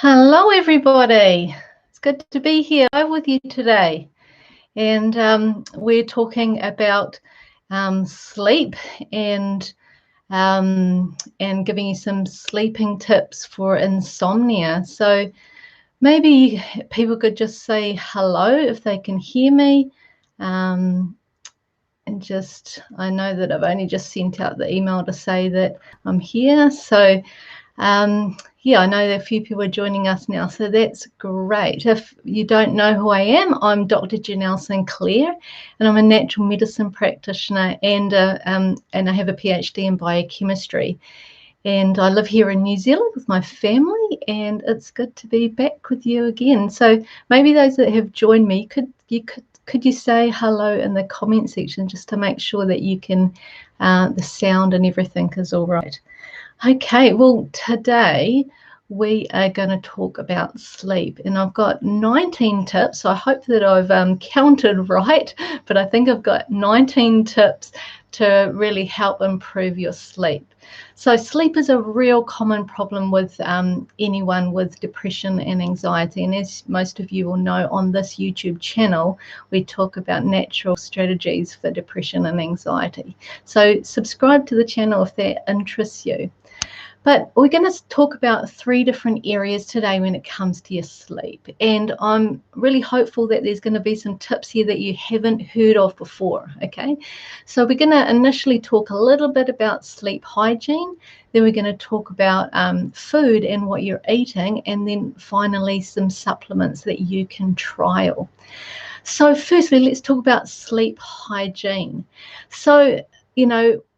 Hello, everybody. It's good to be here with you today. And we're talking about sleep and giving you some sleeping tips for insomnia. So maybe people could just say hello if they can hear me. I know that I've only just sent out the email to say that I'm here. So yeah, I know that a few people are joining us now, so that's great. If you don't know who I am, I'm Dr. Janelle Sinclair, and I'm a natural medicine practitioner, and I have a PhD in biochemistry. And I live here in New Zealand with my family, and it's good to be back with you again. So maybe those that have joined me, could you say hello in the comment section just to make sure that you can, the sound and everything is all right. Okay, well, today we are going to talk about sleep, and I've got 19 tips. So I hope that I've counted right, but I think I've got 19 tips to really help improve your sleep. So sleep is a real common problem with anyone with depression and anxiety. And as most of you will know, on this YouTube channel, we talk about natural strategies for depression and anxiety. So subscribe to the channel if that interests you. But we're going to talk about 3 different areas today when it comes to your sleep. And I'm really hopeful that there's going to be some tips here that you haven't heard of before, okay? So we're going to initially talk a little bit about sleep hygiene. Then we're going to talk about food and what you're eating. And then finally, some supplements that you can trial. So firstly, let's talk about sleep hygiene. So,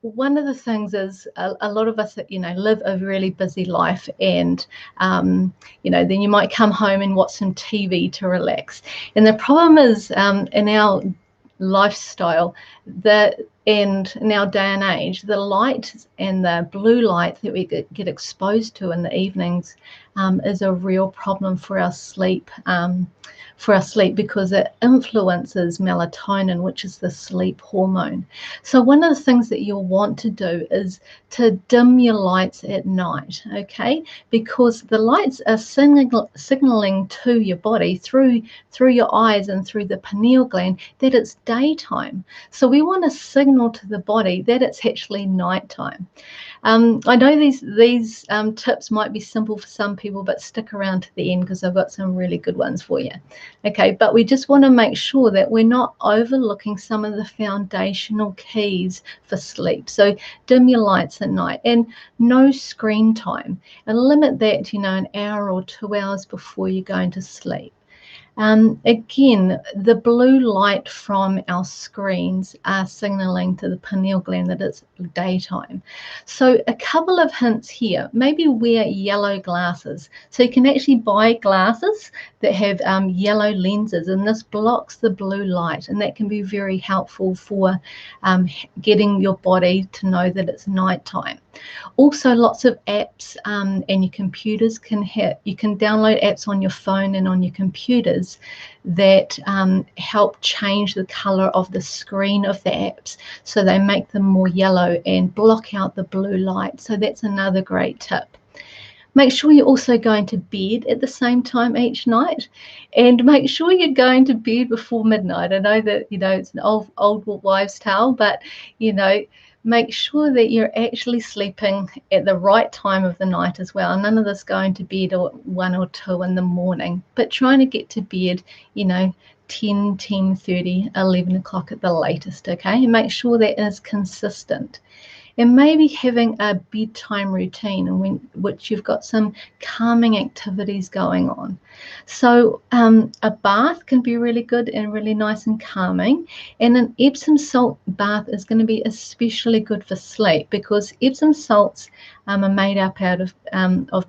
one of the things is a lot of us, live a really busy life, and, then you might come home and watch some TV to relax. And the problem is in our lifestyle and in our day and age, the light and the blue light that we get exposed to in the evenings is a real problem for our sleep. Because it influences melatonin, which is the sleep hormone. So one of the things that you'll want to do is to dim your lights at night, okay? Because the lights are signaling to your body through your eyes and through the pineal gland that it's daytime. So we want to signal to the body that it's actually nighttime. I know these tips might be simple for some people, but stick around to the end because I've got some really good ones for you. Okay, but we just want to make sure that we're not overlooking some of the foundational keys for sleep. So dim your lights at night and no screen time, and limit that, an hour or 2 hours before you're going to sleep. Again, the blue light from our screens are signaling to the pineal gland that it's daytime. So a couple of hints here. Maybe wear yellow glasses. So you can actually buy glasses that have yellow lenses, and this blocks the blue light, and that can be very helpful for getting your body to know that it's nighttime. Also, lots of apps and your computers you can download apps on your phone and on your computers that help change the color of the screen of the apps, so they make them more yellow and block out the blue light. So that's another great tip. Make sure you're also going to bed at the same time each night, and make sure you're going to bed before midnight. I know that, it's an old wives' tale, but, make sure that you're actually sleeping at the right time of the night as well. None of this going to bed at 1 or 2 in the morning, but trying to get to bed, 10:30, 11 o'clock at the latest, okay? And make sure that is consistent. And maybe having a bedtime routine in which you've got some calming activities going on. So a bath can be really good and really nice and calming. And an Epsom salt bath is going to be especially good for sleep, because Epsom salts are made up out of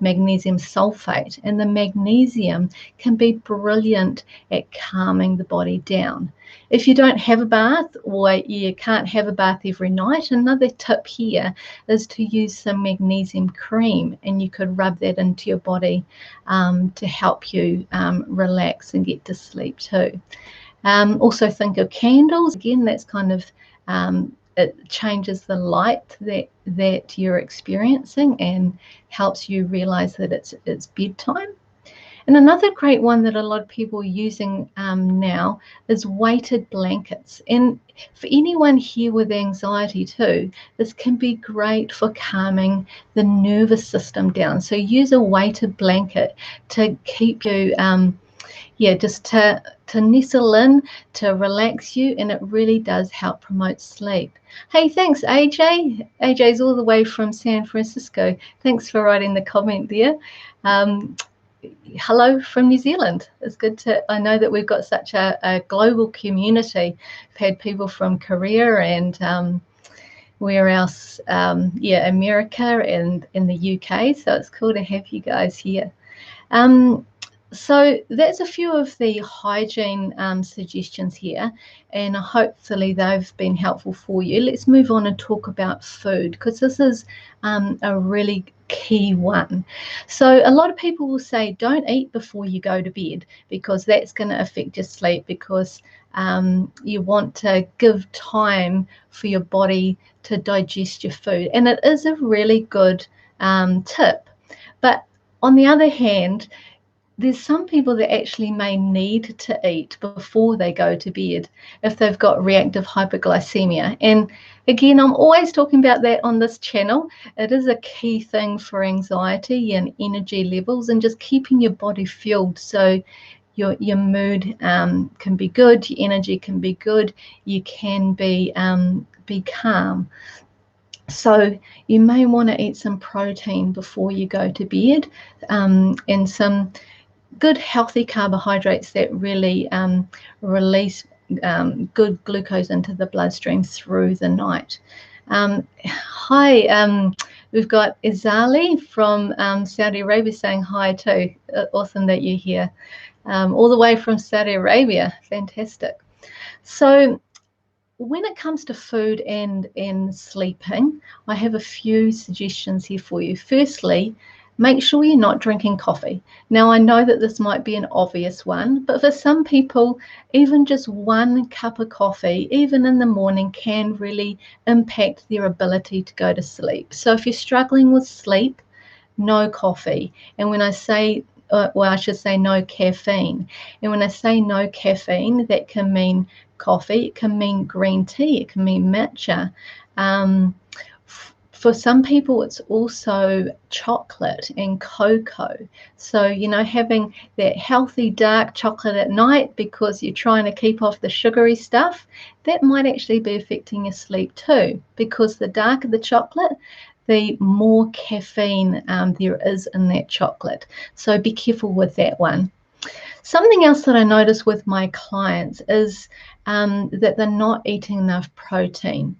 magnesium sulfate, and the magnesium can be brilliant at calming the body down. If you don't have a bath, or you can't have a bath every night, another tip here is to use some magnesium cream, and you could rub that into your body to help you relax and get to sleep too. Also think of candles. Again, that's kind of it changes the light that you're experiencing and helps you realize that it's bedtime. And another great one that a lot of people are using now is weighted blankets. And for anyone here with anxiety too, this can be great for calming the nervous system down. So use a weighted blanket to keep you, just to nestle in, to relax you, and it really does help promote sleep. Hey, thanks, AJ. AJ's all the way from San Francisco. Thanks for writing the comment there. Hello from New Zealand. It's good to, I know that we've got such a global community. We've had people from Korea and where else? America and in the UK. So it's cool to have you guys here. So that's a few of the hygiene suggestions here, and hopefully they've been helpful for you. Let's move on and talk about food, because this is a really key one. So a lot of people will say don't eat before you go to bed, because that's going to affect your sleep, because you want to give time for your body to digest your food, and it is a really good tip. But on the other hand, there's some people that actually may need to eat before they go to bed if they've got reactive hypoglycemia. And again, I'm always talking about that on this channel. It is a key thing for anxiety and energy levels, and just keeping your body fueled so your mood can be good, your energy can be good, you can be calm. So you may want to eat some protein before you go to bed, and some good healthy carbohydrates that really release good glucose into the bloodstream through the night. Hi, we've got Izali from Saudi Arabia saying hi too. Awesome that you're here, all the way from Saudi Arabia. Fantastic. So when it comes to food and sleeping, I have a few suggestions here for you. Firstly, make sure you're not drinking coffee. Now, I know that this might be an obvious one, but for some people, even just 1 cup of coffee, even in the morning, can really impact their ability to go to sleep. So if you're struggling with sleep, no coffee. And when I say, I should say no caffeine. And when I say no caffeine, that can mean coffee, it can mean green tea, it can mean matcha. For some people, it's also chocolate and cocoa. So, having that healthy dark chocolate at night because you're trying to keep off the sugary stuff, that might actually be affecting your sleep too, because the darker the chocolate, the more caffeine there is in that chocolate. So be careful with that one. Something else that I notice with my clients is that they're not eating enough protein.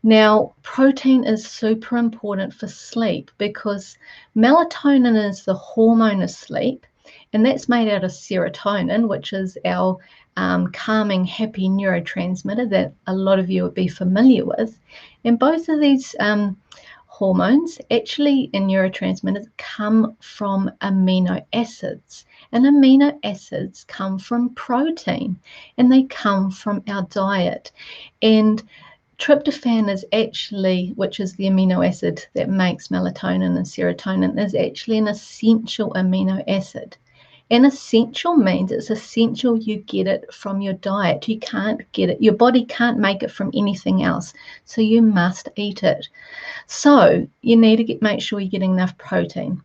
Now, protein is super important for sleep because melatonin is the hormone of sleep, and that's made out of serotonin, which is our calming, happy neurotransmitter that a lot of you would be familiar with. And both of these hormones actually and neurotransmitters come from amino acids, and amino acids come from protein, and they come from our diet. And tryptophan is actually, which is the amino acid that makes melatonin and serotonin, is actually an essential amino acid. And essential means it's essential you get it from your diet. You can't get it, your body can't make it from anything else. So you must eat it. So you need to make sure you're getting enough protein.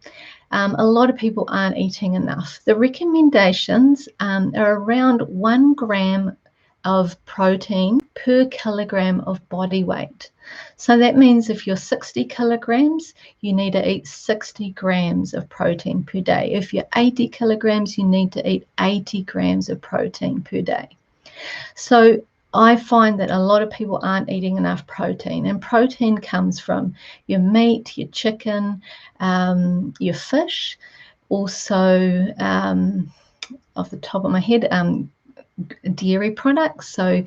A lot of people aren't eating enough. The recommendations are around 1 gram of protein per kilogram of body weight. So that means if you're 60 kilograms, you need to eat 60 grams of protein per day. If you're 80 kilograms, you need to eat 80 grams of protein per day. So I find that a lot of people aren't eating enough protein, and protein comes from your meat, your chicken, your fish, also off the top of my head, dairy products. So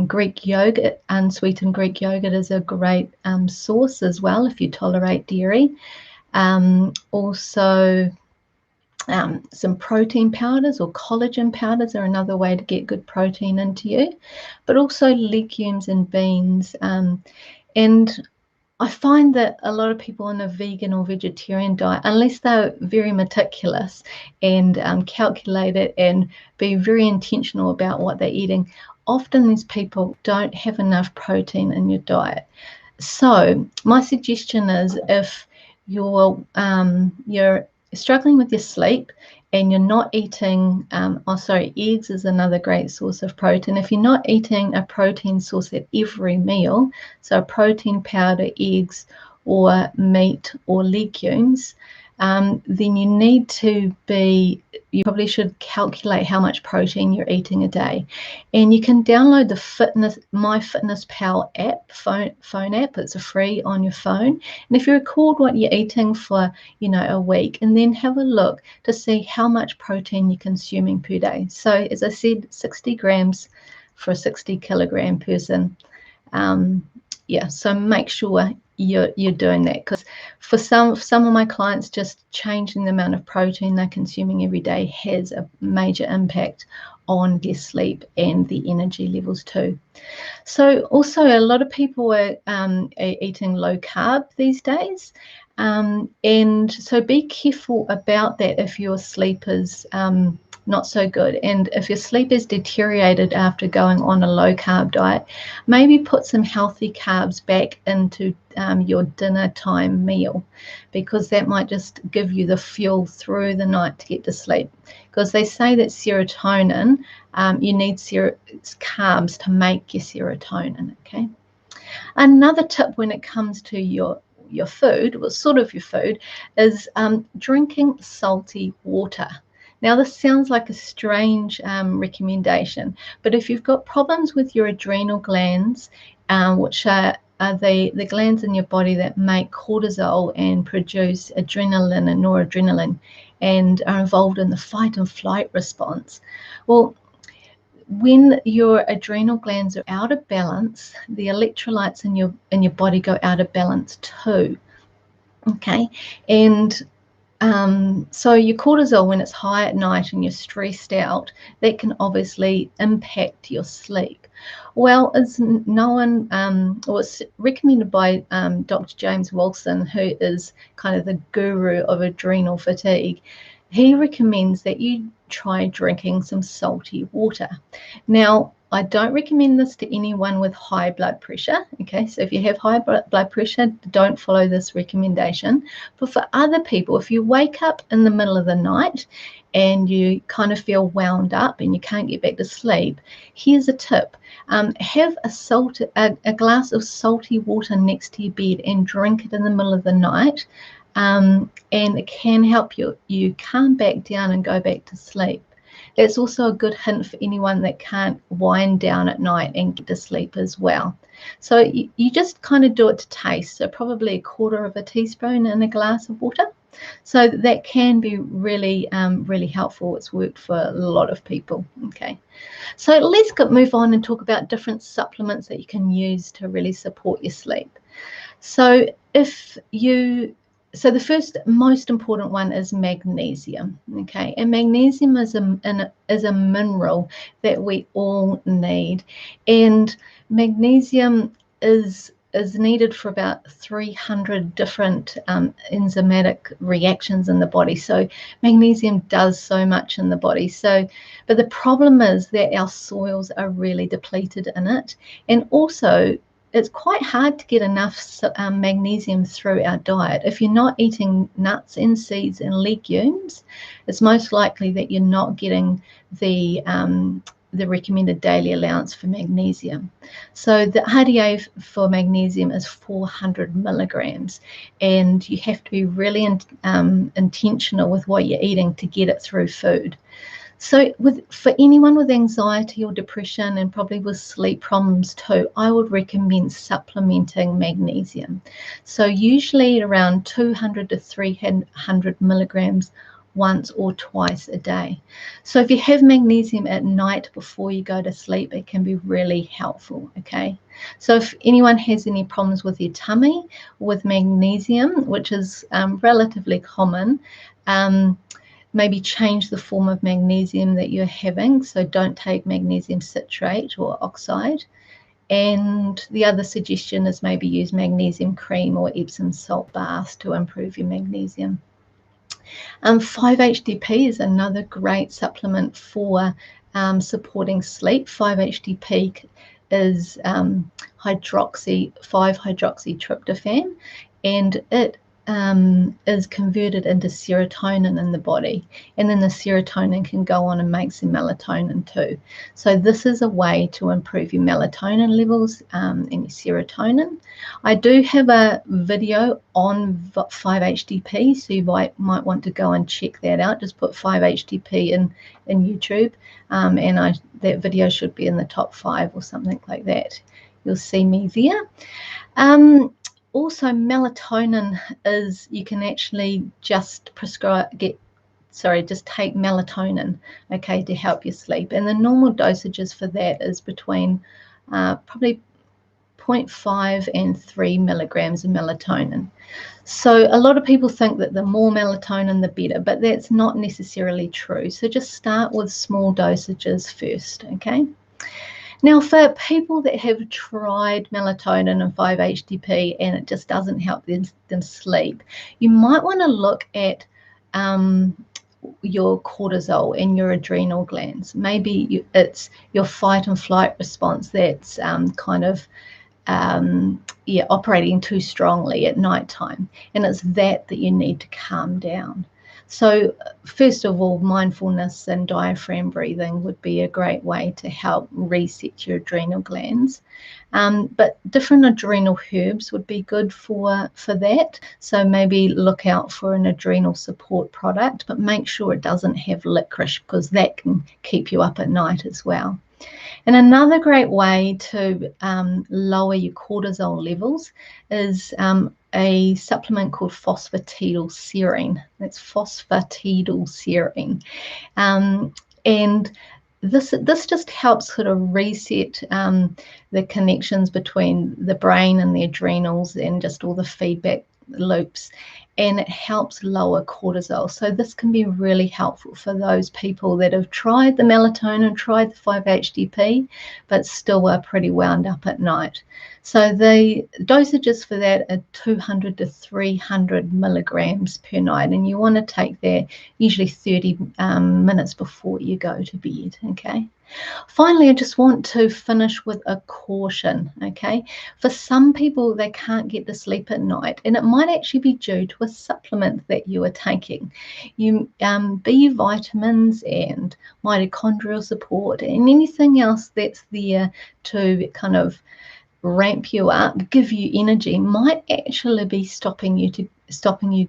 Greek yogurt, unsweetened Greek yogurt is a great source as well if you tolerate dairy. Also some protein powders or collagen powders are another way to get good protein into you, but also legumes and beans. And I find that a lot of people on a vegan or vegetarian diet, unless they're very meticulous and calculated and be very intentional about what they're eating, often these people don't have enough protein in your diet. So my suggestion is, if you're struggling with your sleep and you're not eating, eggs is another great source of protein. If you're not eating a protein source at every meal, so protein powder, eggs, or meat or legumes, then you probably should calculate how much protein you're eating a day. And you can download the MyFitnessPal app, phone app. It's free on your phone. And if you record what you're eating for, a week, and then have a look to see how much protein you're consuming per day. So as I said, 60 grams for a 60 kilogram person. So make sure you're doing that, because for some of my clients, just changing the amount of protein they're consuming every day has a major impact on their sleep and the energy levels too. So also, a lot of people are eating low carb these days, and so be careful about that if your sleep is not so good. And if your sleep is deteriorated after going on a low carb diet, maybe put some healthy carbs back into your dinner time meal, because that might just give you the fuel through the night to get to sleep. Because they say that serotonin, you need carbs to make your serotonin. Okay. Another tip when it comes to your food, well, sort of your food, is drinking salty water. Now, this sounds like a strange recommendation, but if you've got problems with your adrenal glands, which are the glands in your body that make cortisol and produce adrenaline and noradrenaline and are involved in the fight and flight response, well, when your adrenal glands are out of balance, the electrolytes in your body go out of balance too. Okay, and so your cortisol, when it's high at night and you're stressed out, that can obviously impact your sleep. Well, it's known, or it's recommended by Dr. James Wilson, who is kind of the guru of adrenal fatigue. He recommends that you try drinking some salty water. Now, I don't recommend this to anyone with high blood pressure. Okay, so if you have high blood pressure, don't follow this recommendation. But for other people, if you wake up in the middle of the night and you kind of feel wound up and you can't get back to sleep, here's a tip. Have a glass of salty water next to your bed and drink it in the middle of the night. And it can help you calm back down and go back to sleep. It's also a good hint for anyone that can't wind down at night and get to sleep as well. So you just kind of do it to taste. So probably 1/4 of a teaspoon in a glass of water. So that can be really, really helpful. It's worked for a lot of people. Okay, so let's move on and talk about different supplements that you can use to really support your sleep. So the first most important one is magnesium. Okay, and magnesium is a mineral that we all need, and magnesium is needed for about 300 different enzymatic reactions in the body. So magnesium does so much in the body. But the problem is that our soils are really depleted in it, and also it's quite hard to get enough magnesium through our diet. If you're not eating nuts and seeds and legumes, it's most likely that you're not getting the recommended daily allowance for magnesium. So the RDA for magnesium is 400 milligrams, and you have to be really intentional with what you're eating to get it through food. So for anyone with anxiety or depression, and probably with sleep problems too, I would recommend supplementing magnesium. So usually around 200 to 300 milligrams once or twice a day. So if you have magnesium at night before you go to sleep, it can be really helpful. Okay, so if anyone has any problems with their tummy with magnesium, which is relatively common, maybe change the form of magnesium that you're having. So don't take magnesium citrate or oxide. And the other suggestion is maybe use magnesium cream or Epsom salt baths to improve your magnesium. 5-HTP is another great supplement for supporting sleep. 5-HTP is 5-hydroxytryptophan, and it is converted into serotonin in the body, and then the serotonin can go on and make some melatonin too. So this is a way to improve your melatonin levels and your serotonin. I do have a video on 5-HTP, so you might want to go and check that out. Just put 5-HTP in YouTube, and that video should be in the top 5 or something like that. You'll see me there. Also, melatonin is, you can actually just take melatonin, okay, to help you sleep. And the normal dosages for that is between probably 0.5 and 3 milligrams of melatonin. So a lot of people think that the more melatonin, the better, but that's not necessarily true. So just start with small dosages first, okay? Now, for people that have tried melatonin and 5-HTP and it just doesn't help them sleep, you might want to look at your cortisol in your adrenal glands. Maybe it's your fight and flight response that's operating too strongly at nighttime, and it's that you need to calm down. So first of all, mindfulness and diaphragm breathing would be a great way to help reset your adrenal glands. But different adrenal herbs would be good for that. So maybe look out for an adrenal support product, but make sure it doesn't have licorice, because that can keep you up at night as well. And another great way to lower your cortisol levels is a supplement called phosphatidylserine. That's phosphatidylserine. And this just helps sort of reset the connections between the brain and the adrenals and just all the feedback loops, and it helps lower cortisol. So this can be really helpful for those people that have tried the melatonin, tried the 5-HTP, but still are pretty wound up at night. So the dosages for that are 200 to 300 milligrams per night, and you want to take that usually 30 minutes before you go to bed, okay? Finally, I just want to finish with a caution, okay? For some people, they can't get to sleep at night, and it might actually be due to a supplement that you are taking. B vitamins and mitochondrial support and anything else that's there to kind of ramp you up, give you energy, might actually be stopping you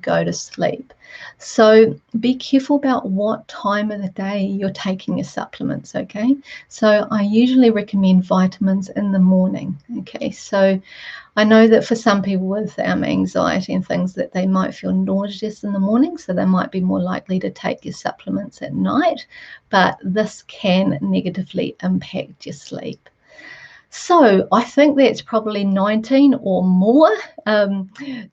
go to sleep. So be careful about what time of the day you're taking your supplements, okay? So I usually recommend vitamins in the morning, okay? So I know that for some people with anxiety and things, that they might feel nauseous in the morning, so they might be more likely to take your supplements at night, but this can negatively impact your sleep. So I think that's probably 19 or more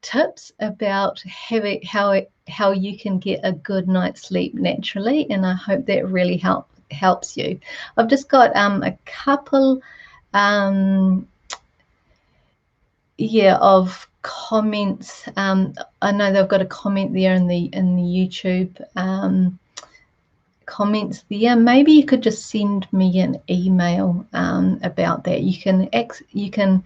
tips about how you can get a good night's sleep naturally, and I hope that really helps you. I've just got a couple of comments. I know they've got a comment there in the YouTube comments there. Maybe you could just send me an email about that. You can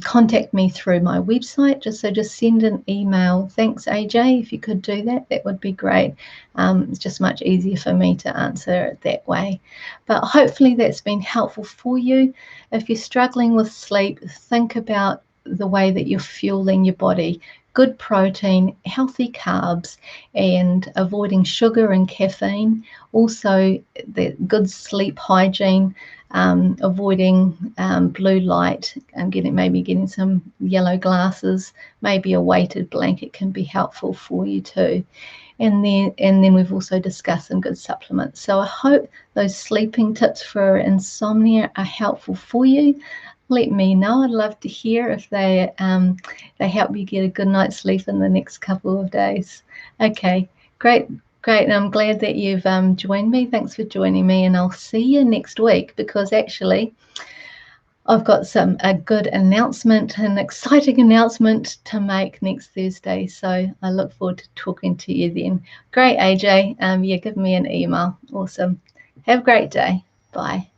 contact me through my website. Just send an email. Thanks, AJ. If you could do that, that would be great. It's just much easier for me to answer it that way. But hopefully that's been helpful for you. If you're struggling with sleep, think about the way that you're fueling your body. Good protein, healthy carbs, and avoiding sugar and caffeine. Also, the good sleep hygiene, avoiding blue light, and getting some yellow glasses. Maybe a weighted blanket can be helpful for you too. And then we've also discussed some good supplements. So I hope those sleeping tips for insomnia are helpful for you. Let me know. I'd love to hear if they help you get a good night's sleep in the next couple of days. Okay, great. And I'm glad that you've joined me. Thanks for joining me, and I'll see you next week, because actually I've got a good announcement, an exciting announcement to make next Thursday. So I look forward to talking to you then. Great, AJ. Yeah, give me an email. Awesome. Have a great day. Bye.